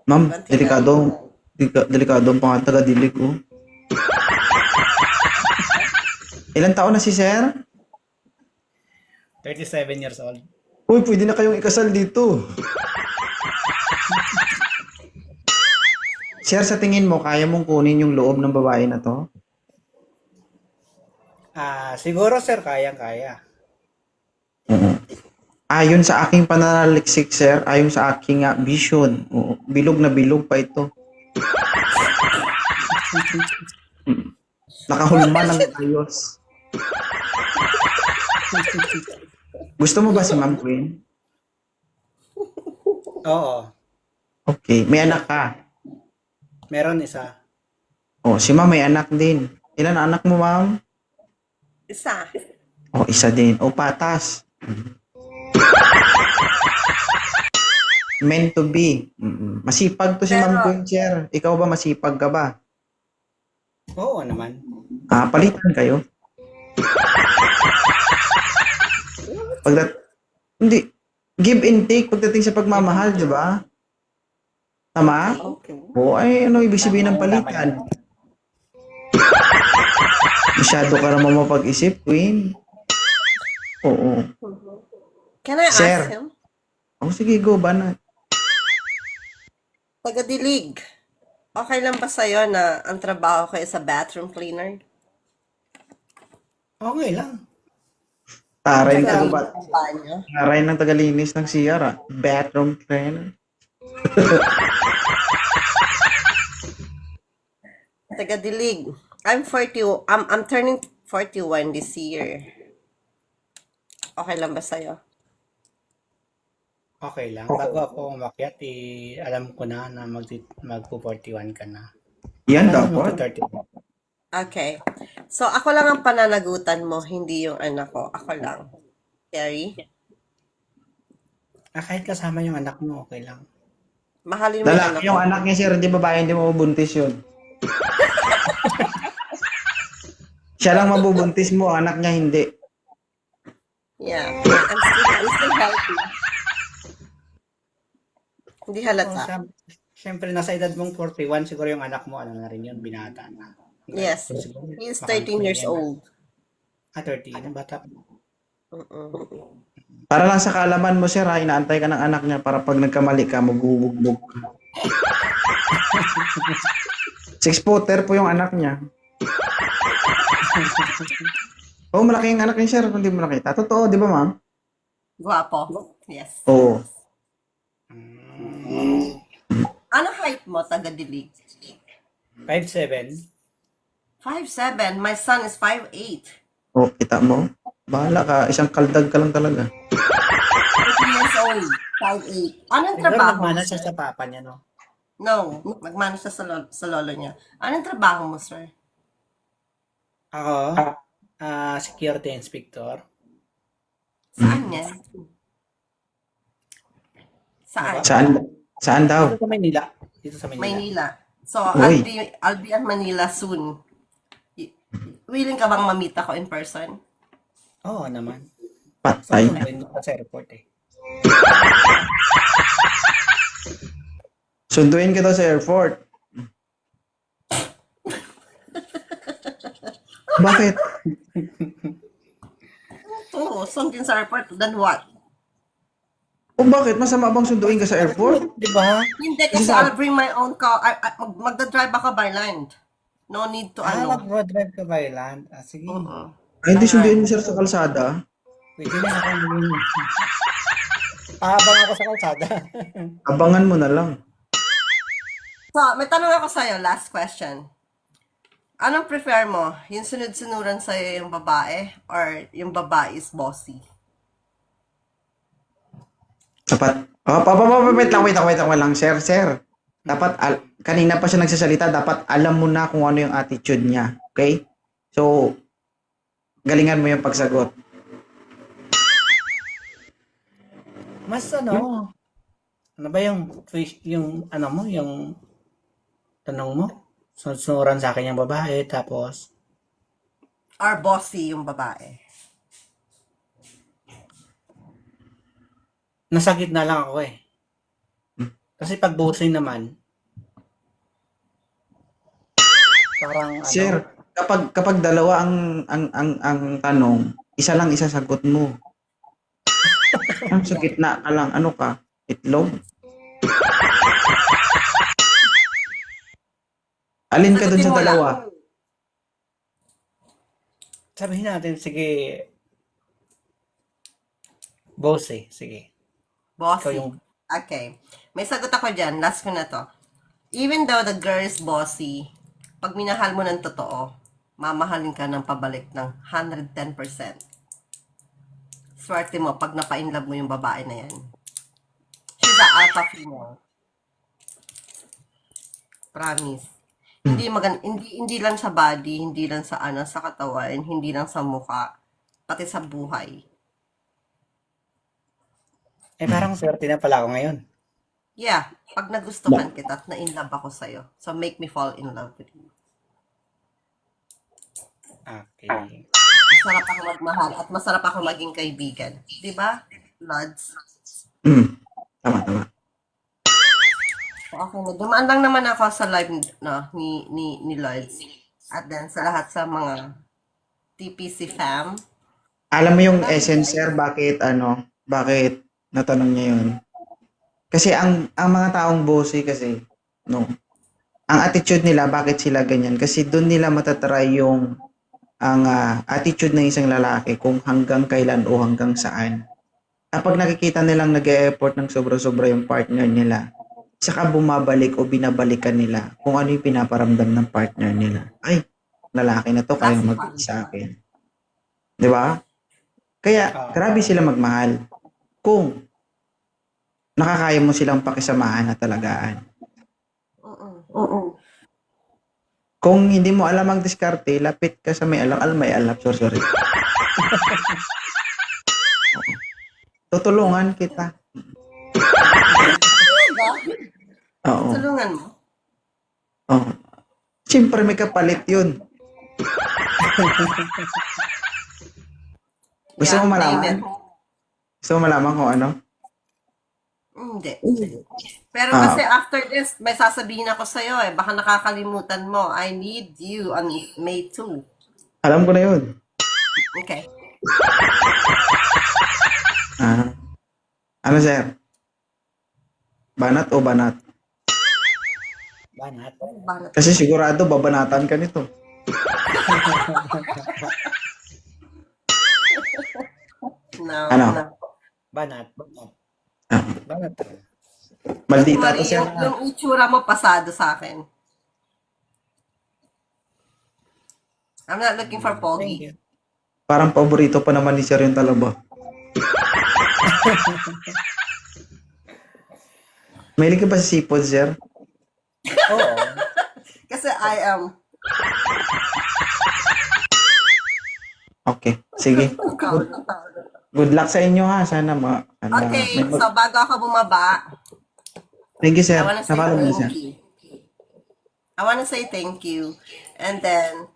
Ma'am, Banting na. delikado ang pangatagadilig ko. Ilan taon na si sir? 37 years old. Uy, pwede na kayong ikasal dito. Sir, sa tingin mo, kaya mong kunin yung loob ng babae na to? Siguro sir, kayang-kaya. Oo. Ayon sa aking pananaliksik, sir, ayon sa aking vision, bilog na bilog pa ito. Nakahulma ng ayos. Gusto mo ba si Ma'am Queen? Oo, Okay. May anak ka? meron isa. Oh, si Ma'am may anak din. Ilan ang anak mo, Ma'am? Isa. Oh, isa din. Oh, patas. Meant to be. Masipag to si Ma'am Pero- Queen, sir. Ikaw ba masipag ka ba? Oo naman. Palitan kayo. Hindi. Give and take pagdating sa pagmamahal, di ba? Tama? Okay. Oo, ay ano ibig sabihin ng palitan? Masyado ka naman mapag-isip, Queen. Oo. Can I Sir. ask him? Oh, sige, go, banat. Tagadilig. Okay lang ba sa'yo na ang trabaho ko is a bathroom cleaner? Okay lang. Taray ng Tagalinis taga ng banyo? Taray ng tagalinis ng CR, bathroom cleaner. Tagadilig. I'm turning 41 this year. Okay lang ba sa'yo? Okay lang. Bago ako umakyat, alam ko na magpo-41 ka na. Yan Alam mo, dapat. 30. Okay. So, ako lang ang pananagutan mo, hindi yung anak ko. Ako lang. Terry? Kahit kasama yung anak mo, okay lang. Mahalin mo yung anak Lalaki ko. yung anak niya, sir. Hindi babae, hindi mabubuntis yun. Siya lang mabubuntis mo, anak niya hindi. Yeah. I'm still healthy. Hindi halata. Siyempre, nasa edad mong 41, siguro yung anak mo, ano na rin yun, binata na. Yes. Siguro, He is baka 13 years pwede na. old. 13, ang bata. Para lang sa kaalaman mo, sir, inaantay ka ng anak niya para pag nagkamali ka, magbubugbog ka. 6-footer po yung anak niya. Oh, malaki yung anak niya, sir, kung di mo nakita. Totoo, di ba, ma'am? Guwapo. Yes. Oo. Ano height mo, taga-dilig? 5'7". 5'7". My son is 5'8". Oh, kita mo? Bahala ka, isang kaldag ka lang talaga. 13 years old. 5'8". Anong Siguro trabaho mo, nagmana siya sir? sa papa niya, no? No. Nagmano siya sa lolo niya. Anong trabaho mo, sir? Ako, security inspector. Saan niya? Saan? Saan daw? Dito sa Manila. Dito sa Manila. Manila. So, Uy. I'll be at Manila soon. Willing ka bang mamit ako in person? Oo naman. Patay. Sunduin ko sa airport eh. Sunduin ka daw sa airport. Bakit? Oo, sundin sa airport. Then what? O bakit? Masama bang sunduin ka sa airport? Di ba? Hindi, kasi I'll bring my own car. Magdadrive ako by land. No need to Mag-road drive ka by land. Sige. Ay, hindi sunduin mo, sir, sa kalsada. Pwede na ako maging... Pahabang ako sa kalsada. Abangan mo na lang. So, may tanong ako sa'yo. Last question. Anong prefer mo? Yung sunod-sunuran sa'yo yung babae or yung babae is bossy? Dapat, wait lang, sir. Dapat, kanina pa siya nagsasalita, dapat alam mo na kung ano yung attitude niya. Okay? So, galingan mo yung pagsagot. Mas ano ba yung ano mo, yung tanong mo? Sunuran sa akin yung babae, tapos Or bossy yung babae? nasa gitna lang ako eh. Kasi pag bossy naman, parang Sir, kapag dalawa ang tanong, isa lang isasagot mo. Ang sa gitna ka lang, ano ka? Itlog? Alin ka dun Sagutin sa mo lang. dalawa? sabihin natin, sige, bossy, sige. Ikaw Bossy. yung, Okay. May sagot ako dyan. Last ko na to. Even though the girl is bossy, pag minahal mo ng totoo, mamahalin ka ng pabalik ng 110%. Swerte mo pag napa-inlove mo yung babae na yan. She's a alpha female. Promise. Hindi lang sa body, hindi lang sa sa katawan, hindi lang sa mukha, pati sa buhay. parang swerte na pala ako ngayon. Yeah, pag nagustuhan kita at na-inlove ako sa'yo, so make me fall in love with you. Okay. Masarap ako magmahal at masarap ako maging kaibigan. Di ba, Lods? Tama. Okay na. Dumaan lang naman ako sa live ni Lods. At then sa lahat sa mga TPC fam. Alam mo yung essence, sir, bakit natanong niya yun? Kasi ang mga taong bossy kasi, no, ang attitude nila, bakit sila ganyan? Kasi doon nila matatry ang attitude ng isang lalaki kung hanggang kailan o hanggang saan. Kapag nakikita nilang nag-e-effort ng sobra-sobra yung partner nila, saka bumabalik o binabalikan nila kung ano yung pinaparamdam ng partner nila. Ay, lalaki na to, kaya mag sa akin. Di ba? Kaya, grabe sila magmahal. Kung nakakaya mo silang pakisamahan na talagaan. Oo. Kung hindi mo alam ang diskarte, lapit ka sa may alam. May alam. Sorry. Tutulungan kita. Oo. Tulungan mo. Oo. Siyempre may kapalit yun. Gusto mo malaman? Gusto mo malaman kung ano? Hindi. Pero kasi after this, may sasabihin ako sa'yo eh. Baka nakakalimutan mo. I need you on May 2. Alam ko na yun. Okay. Ano, sir? Banat o banat? Banat. Banat. Kasi sigurado babanatan ka nito. No, Ano? no. Banat. Ah, Banat. maldita to, Mari, sir. yung itsura mo pasado sa akin. I'm not looking for Thank pogi. you. Parang paborito pa naman ni sir yung talaba. Mahilig ka ba sa seafood, sir? Oo. Kasi I am. Okay, sige. Good luck sa inyo, ha. Sana Okay, so bago ako bumaba, Thank you, sir. I wanna say Napalo mo, thank sir. you. I wanna say thank you. And then,